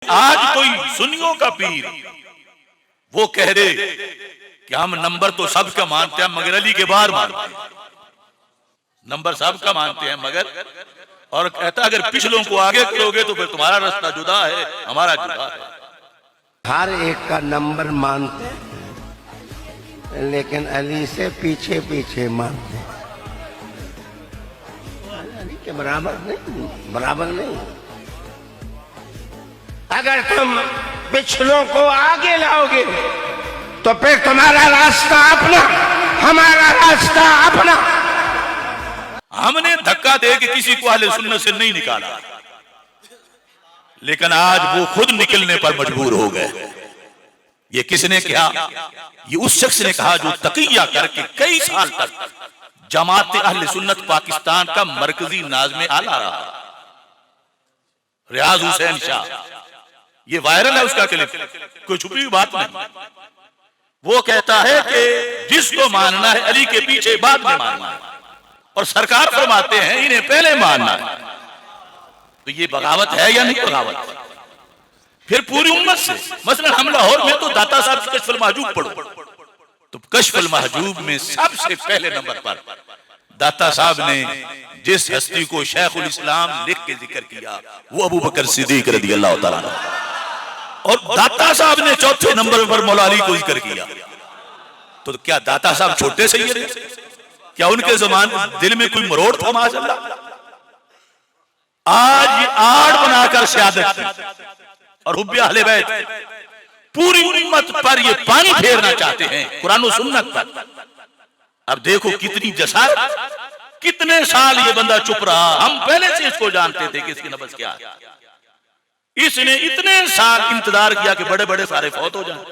आज कोई सुन्नियों का पीर वो कह दे कि हम नंबर तो सबका मानते हैं मगर अली के बाद मानते हैं, नंबर सबका मानते हैं मगर, और कहता अगर पिछलों को आगे करोगे तो फिर तुम्हारा रास्ता जुदा है, हमारा जुदा है। हर एक का नंबर मानते लेकिन अली से पीछे पीछे मानते, अली के बराबर नहीं, बराबर नहीं। अगर तुम पिछलों को आगे लाओगे तो फिर तुम्हारा रास्ता अपना, हमारा रास्ता अपना। हमने धक्का दे के किसी को अहले सुन्नत से नहीं निकाला, लेकिन आज वो खुद निकलने पर मजबूर हो गए। ये किसने कहा? ये उस शख्स ने कहा जो तकिया करके कई साल तक जमात अहले सुन्नत पाकिस्तान का मरकजी नाज़िम आला रहा, रियाज हुसैन शाह। ये वायरल है उसका क्लिप, कोई छुपी हुई बात नहीं। वो कहता है कि जिसको मानना है अली के पीछे बाद में मानना है, और सरकार फरमाते हैं इन्हें पहले मानना है। तो ये बगावत है या नहीं बगावत? फिर पूरी उम्मत से, मसलन हम लाहौर में तो दाता साहब की कश्फुल महजूब पढ़ो, तो कश्फुल महजूब में सबसे पहले नंबर पर दाता साहब ने जिस हस्ती को शेखुल इस्लाम लिख के जिक्र किया वो अबू बकर सिद्दीक रज़ियल्लाहु ताला अन्हु, और दाता साहब ने चौथे नंबर पर मौला अली को जिक्र किया। तो क्या दाता साहब छोटे सैयद हैं? क्या उनके जमान दिल में कोई मरोड़ था? माशाअल्लाह आज ये आड़ बनाकर शहादत की और हुब्बे अहले बैत पूरी उम्मत पर ये पानी फेरना चाहते हैं, कुरान और सुन्नत पर। अब देखो कितनी जसारत, कितने साल ये बंदा चुप रहा। हम पहले से इसको जानते थे कि इसकी नब्ज क्या है। इसने इतने साल इंतजार किया कि बड़े बड़े सारे फौत हो जाए,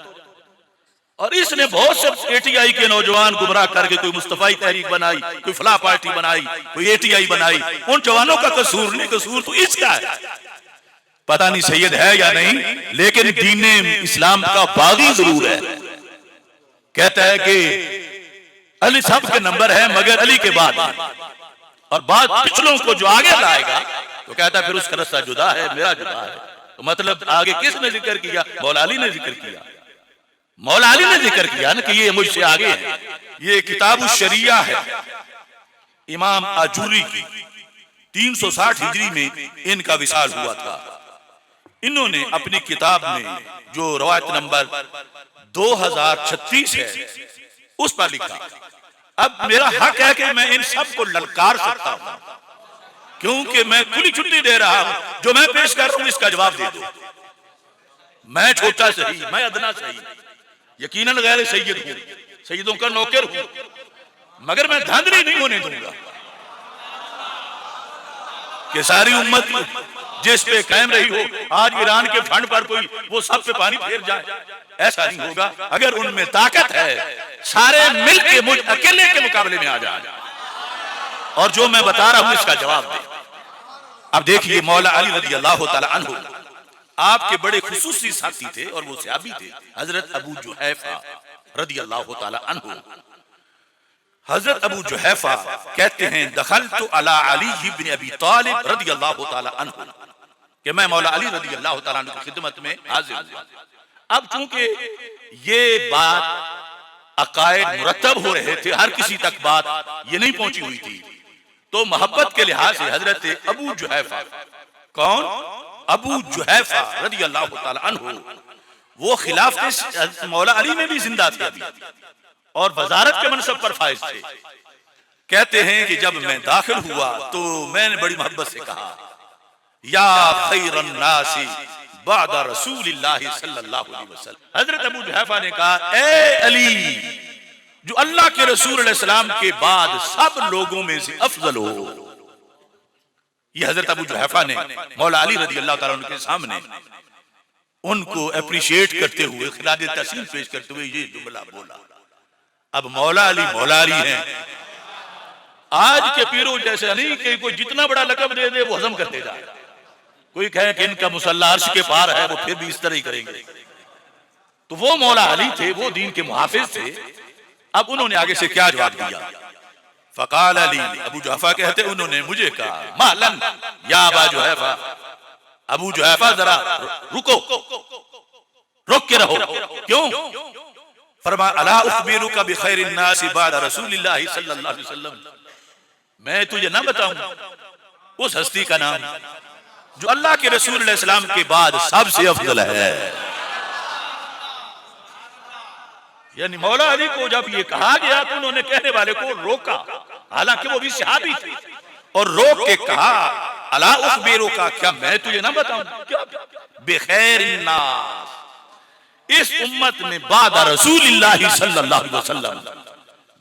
और इसने बहुत से एटीआई के नौजवान गुमराह करके कोई मुस्तफाई तहरीक बनाई, कोई फलाह पार्टी बनाई, कोई एटीआई बनाई। उन जवानों का कसूर नहीं, कसूर तो इसका है। पता नहीं सैयद है या नहीं, लेकिन दीने इस्लाम का बागी जरूर है। कहता है कि अली साहब के नंबर है मगर अली के बाद है, और बाद पिछलों को जो आगे लाएगा तो कहता है फिर उसका रास्ता जुदा है, मेरा जुदा है। तो मतलब आगे किसने जिक्र किया? मौला अली ने जिक्र किया। मौला अली ने जिक्र किया ना कि ये मुझसे आगे है। ये किताब शरिया है इमाम आजूरी की, 360 हिजरी में इनका विसाल हुआ था। इन्होंने अपनी किताब में जो रवायत नंबर 2036 है उस पर लिखा। अब मेरा हक है कि मैं इन सब को ललकार सकता हूं, क्योंकि मैं खुली छुट्टी दे रहा हूं। जो मैं पेश कर रहा हूं इसका जवाब दे दो। मैं छोटा सही, मैं अदना सही, यकीनन गैर सैयद हूं, सैयदों का नौकर हूं, मगर मैं धांधली नहीं होने दूंगा कि सारी उम्मत जिस पे कायम रही हो आज ईरान के फंड पर कोई वो सब पे पानी फेर जाए। ऐसा नहीं होगा। अगर उनमें ताकत है सारे मिलके मुझ अकेले के मुकाबले में आ जाए, और जो मैं बता रहा हूं इसका जवाब दे। अब देखिए मौला अली रज़ियल्लाहु ताला अन्हु आपके बड़े खुसूसी साथी थे, और वो सहाबी थे हजरत अबू जुहैफा रज़ियल्लाहु ताला अन्हु। हजरत अबू जुहैफा कहते हैं दखलतु अला अली इब्न अबी तालिब रज़ियल्लाहु ताला अन्हु, कि मैं मौला अली रज़ियल्लाहु ताला अन्हु की खिदमत में हाजिर हुआ। अब चूंकि ये बात अकायद मुरतब हो रहे थे, हर किसी तक बात ये नहीं पहुंची हुई थी, तो मोहब्बत के लिहाज से हजरत अबू जुहैफा, कौन? अबू जुहैफा रज़ियल्लाहु ताला अन्हु, वो खिलाफत मौला अली में भी जिंदा थे अभी, और वजारत के मनसब पर फाइज थे। कहते हैं कि जब मैं दाखिल हुआ तो मैंने बड़ी मोहब्बत से कहा या खैरन नासी बादा रसूलिल्लाहि सल्लल्लाहु अलैहि वसल्लम। हजरत अबू जुहैफा ने कहा ए अली, जो अल्लाह के रसूल अलैहि सलाम के बाद सब लोगों में से अफजल हो। ये हजरत अबू जुहैफा ने मौला अली रज़ियल्लाहु ताला अन्हु के सामने उनको अप्रिशिएट करते हुए, खिराज तहसीन पेश करते हुए ये जुमला बोला। अब मौला अली हैं, आज के पीरों जैसे नहीं कि कोई जितना बड़ा लक़ब दे दे वो हजम करते जाए। कोई कहे कि इनका मुसल्ला अर्श के पार है, वो फिर भी इस तरह ही करेंगे। तो वो मौला अली थे, वो दीन के मुहाफिज थे। अब उन्होंने आगे से क्या जवाब दिया? फकाल अली, अबू जुहैफा कहते उन्होंने मुझे कहा मालन या अबा जुहैफा, अबू जुहैफा जरा रुको, रुक के रहो। क्यों? फरमा अला उखबिरुका बिखैरिन नासि बअद रसूलिल्लाहि सल्लल्लाहु अलैहि वसल्लम, मैं तुझे ना बताऊं उस हस्ती का नाम जो अल्लाह के रसूल अलैहि सलाम के बाद सबसे अफजल है। यानी मौला अली को जब ये कहा गया तो उन्होंने कहने वाले को रोका, हालांकि वो भी सहाबी थे, और रोक के कहा अला उखबिरुका, क्या मैं तुझे ना बताऊं क्या बिखैरिन नास, इस उम्मत में बाद रसूलिल्लाहि सल्लल्लाहु अलैहि वसल्लम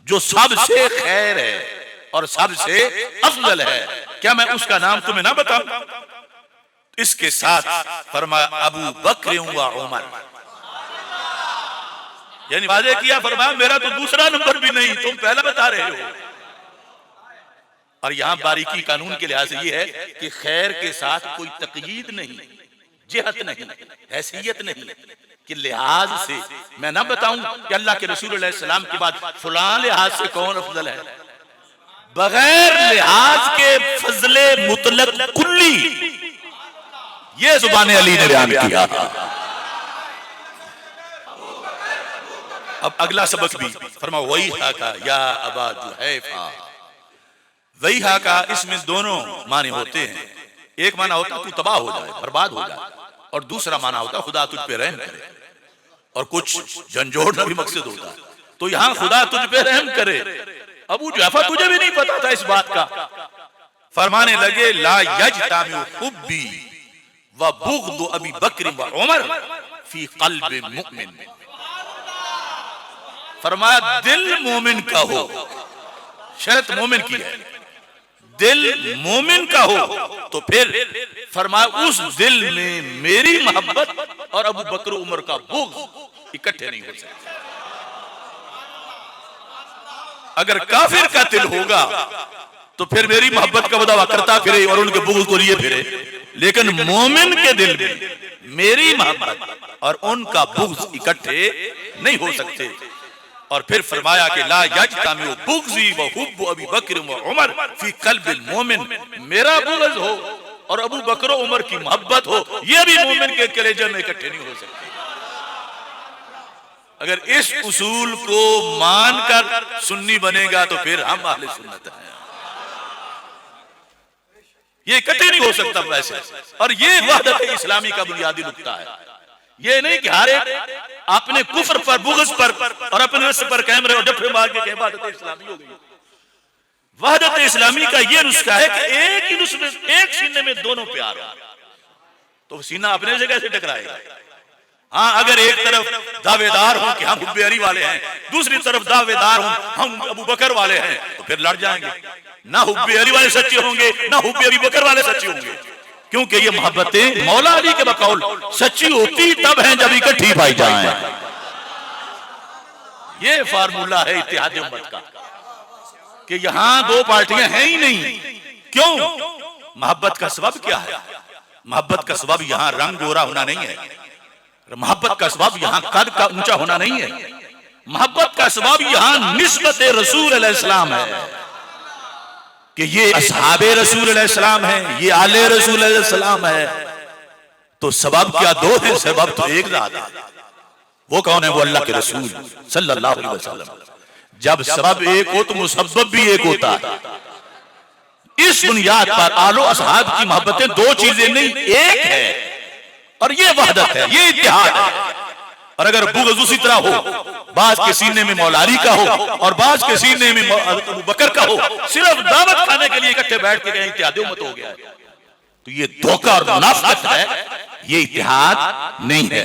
जो सबसे खैर है और सबसे अफजल है, क्या मैं उसका नाम तुम्हें ना बताऊं? इसके साथ फरमाया अबू बकर व उमर, यानी वादे किया, फरमाया मेरा तो दूसरा नंबर भी नहीं, तुम पहला बता रहे हो। और यहां बारीकी कानून के लिहाज से ये है कि खैर के साथ कोई तकयीद नहीं, जिहत नहीं, हैसियत नहीं, कि लिहाज से मैं ना बताऊं कि अल्लाह के रसूल अलैहि सलाम के बाद फलां लिहाज से कौन अफजल है, बगैर लिहाज के फजले मुतलक कुल्ली, ये जुबान अली ने बयान किया। अब अगला सबक भी फरमा वही का या अबा जुहैफा, वही का इसमें दोनों माने होते हैं। एक माना होता तू तबाह हो जाए, बर्बाद हो जाए, और दूसरा माना होता खुदा तुझ पे रहम करे, और कुछ झंझोड़ना भी मकसद होता है। तो यहां खुदा तुझ पे रहम करे, अबू जुहैफा तुझे भी नहीं पता था इस बात का। फरमाने लगे ला यजतामु हुब्बी व बुग़्दु अबी बकर व उमर फी क़ल्बि मुमिन, फरमाया दिल मोमिन का हो, शर्त मोमिन की है, दिल मोमिन का हो तो फिर फरमाया उस दिल में मेरी मोहब्बत और अबू बकर उमर का बुग़्ज़ इकट्ठे नहीं हो सकते। अगर काफिर का दिल होगा तो फिर मेरी मोहब्बत का दावा करता फिरे और उनके बुग़्ज़ को लिए फिरे, लेकिन मोमिन के दिल में मेरी मोहब्बत और उनका बुग़्ज़ इकट्ठे नहीं हो सकते। और फिर फरमाया कि ला यजतामु बुग़्ज़ी व हुब्बु अबी बकर व उमर फी क़ल्बिल मोमिन, मेरा बुग़्ज़ हो और अबू बकर उमर की मोहब्बत हो, ये भी मोमिन के कलेजे में इकट्ठे नहीं हो सकते। अगर इस उसूल को मानकर सुन्नी बनेगा तो फिर हम अहले सुन्नत हैं, ये इकट्ठे नहीं हो सकता वैसे। और ये वहदत इस्लामी का बुनियादी नुक्ता है, ये नहीं कि हर एक अपने कुफ्र पर, बुग़्ज़ पर और अपने नस्ल पर कायम रहे और डफे मार के वहदत इस्लामी हो गई। वहदत इस्लामी का ये नुस्खा है कि एक ही नुस्खे, एक सीने में दोनों प्यार हो, तो सीना अपने से कैसे टकराएगा? हाँ, अगर एक तरफ दावेदार हो कि हम हुब्बे अली वाले हैं, दूसरी तरफ दावेदार हो हम अबू बकर वाले हैं, तो फिर लड़ जाएंगे। ना हुब्बे अली वाले सच्चे होंगे, ना हुब्बे अबी बकर वाले सच्चे होंगे, क्योंकि ये मोहब्बतें मौला अली के बकौल सच्ची होती तब हैं जब इकट्ठी पाई जाए। ये फार्मूला है इत्तेहाद उम्मत का, कि यहां दो पार्टियां हैं ही नहीं। क्यों? मोहब्बत का सबब क्या है? मोहब्बत का सबब यहां रंग गोरा होना नहीं है, मोहब्बत का सबब यहां कद का ऊंचा होना नहीं है, मोहब्बत का सबब यहां निस्बत रसूल अलैहिस्सलाम है कि ये असहाबे रसूल अलैहिस्सलाम है, ये आले रसूल अलैहिस्सलाम है। तो सबब क्या दो है? सबब तो एक ज़ात है। वो कौन है? वो अल्लाह के रसूल सल्लल्लाहु अलैहि वसल्लम। जब सबब एक हो तो मुसब्बब भी एक होता है। इस बुनियाद पर आलो असहाब की मोहब्बतें दो चीजें नहीं, एक है, और ये वहदत है, ये इत्तेहाद है। और अगर बुग़्ज़ उसी तरह हो, बाज के सीने में मौला अली का हो और बाज के सीने में अबू बकर का हो, सिर्फ दावत खाने के लिए इकट्ठे बैठ के कहीं इत्तेहाद उम्मत हो गया है, तो ये धोखा और मुनाफ़िक़त है, ये इत्तेहाद नहीं है।